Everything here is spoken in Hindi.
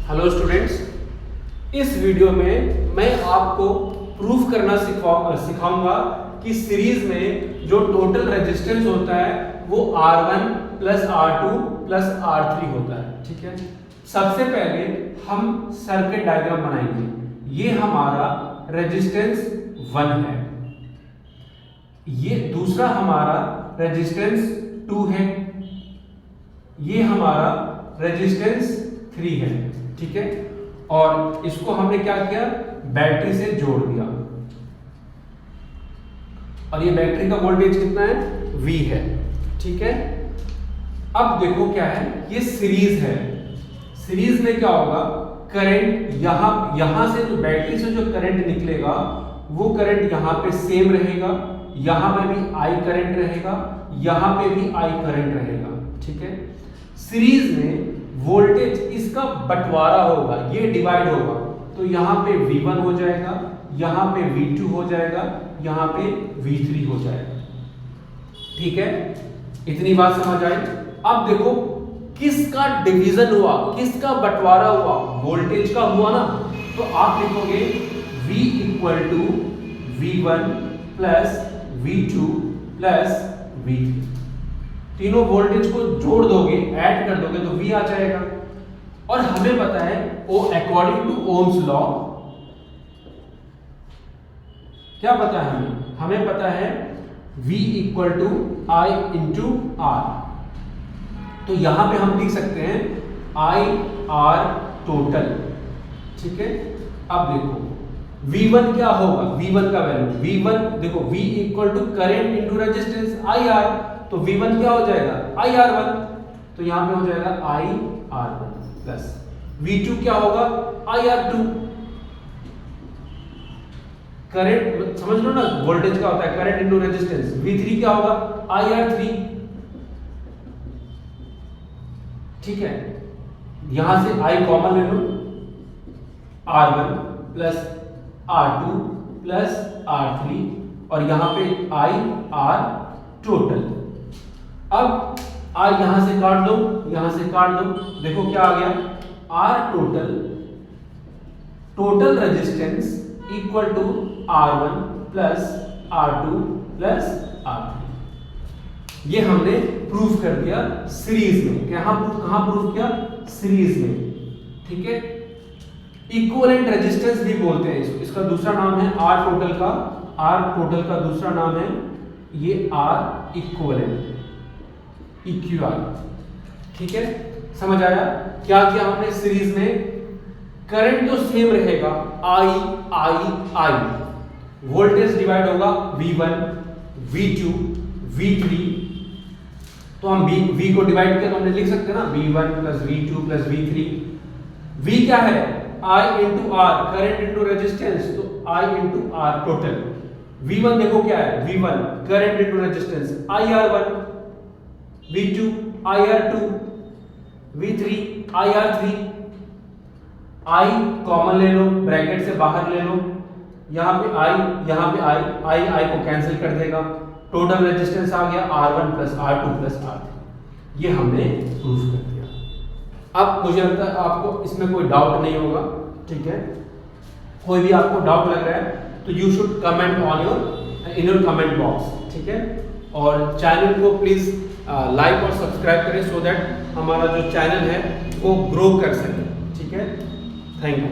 हेलो स्टूडेंट्स, इस वीडियो में मैं आपको प्रूफ करना सिखाऊंगा कि सीरीज में जो टोटल रेजिस्टेंस होता है वो R1 plus R2 plus R3 होता है। ठीक है, सबसे पहले हम सर्किट डायग्राम बनाएंगे। ये हमारा रेजिस्टेंस 1 है, ये दूसरा हमारा रेजिस्टेंस 2 है, ये हमारा रेजिस्टेंस 3 है। ठीक है, और इसको हमने क्या किया, बैटरी से जोड़ दिया, और ये बैटरी का वोल्टेज कितना है, V है। ठीक है, अब देखो क्या है, ये सीरीज है। सीरीज में क्या होगा, करंट यहां से जो बैटरी से जो करंट निकलेगा वो करंट यहां पे सेम रहेगा, यहां पे भी I करंट रहेगा, यहां पे भी I करंट रहेगा। ठीक है, सीरीज में वोल्टेज इसका बंटवारा होगा, ये डिवाइड होगा, तो यहां पे V1 हो जाएगा, यहां पे V2 हो जाएगा, यहां पे V3 हो जाएगा। ठीक है, इतनी बात समझ आई। अब देखो किसका डिवीजन हुआ, किसका बंटवारा हुआ, वोल्टेज का हुआ ना, तो आप लिखोगे V equal to V1 plus V2 plus V3। तीनों वोल्टेज को जोड़ दोगे, ऐड कर दोगे तो V आ जाएगा। और हमें पता है अकॉर्डिंग टू ओम्स लॉ क्या पता है हमें पता है V equal to I into R। तो यहां पे हम लिख सकते हैं I R टोटल। ठीक है, अब देखो V1 क्या होगा, V1 का वैल्यू, V1 देखो V equal to current into resistance IR, तो V1 क्या हो जाएगा, IR1, तो यहां पे हो जाएगा IR1 प्लस V2 क्या होगा, IR2। करंट समझ लो ना, वोल्टेज क्या होता है, करंट इंटू रेजिस्टेंस। V3 क्या होगा, IR3। ठीक है, यहां से I कॉमन ले लो, R1 plus R2 plus R3, और यहां पे IR टोटल। अब I यहां से काट दो, यहां से काट दो, देखो क्या आ गया, R total resistance equal to R1 plus R2 plus R3। ये हमने प्रूफ कर दिया सीरीज में। कहां प्रूफ किया, सीरीज में। ठीक है, इक्विवेलेंट रेजिस्टेंस भी बोलते हैं इसको, इसका दूसरा नाम है R टोटल का दूसरा नाम है ये R इक्विवेलेंट, EQI। ठीक है, समझ आया क्या किया हमने सीरीज में, करंट तो सेम रहेगा I, वोल्टेज डिवाइड होगा V1 V2 V3, तो हम V को डिवाइड किया तो हमने लिख सकते हैं ना V1 plus V2 plus V3। V क्या है, I into R, current into resistance, तो I into R total. V1 देखो क्या है, V1 current into resistance IR1, V2 IR2, V3 IR3। I common ले लो, ब्रैकेट से बाहर ले लो, यहां पे I को कैंसिल कर देगा, टोटल रेजिस्टेंस आ गया R1 plus R2 plus R3। ये हमने प्रूफ कर दिया। अब मुझे लगता है आपको इसमें कोई डाउट नहीं होगा। ठीक है, कोई भी आपको डाउट लग रहा है तो you should comment in your comment box. ठीक है, और चैनल को प्लीज लाइक और सब्सक्राइब करें सो दैट हमारा जो चैनल है वो ग्रो कर सके। ठीक है, थैंक यू।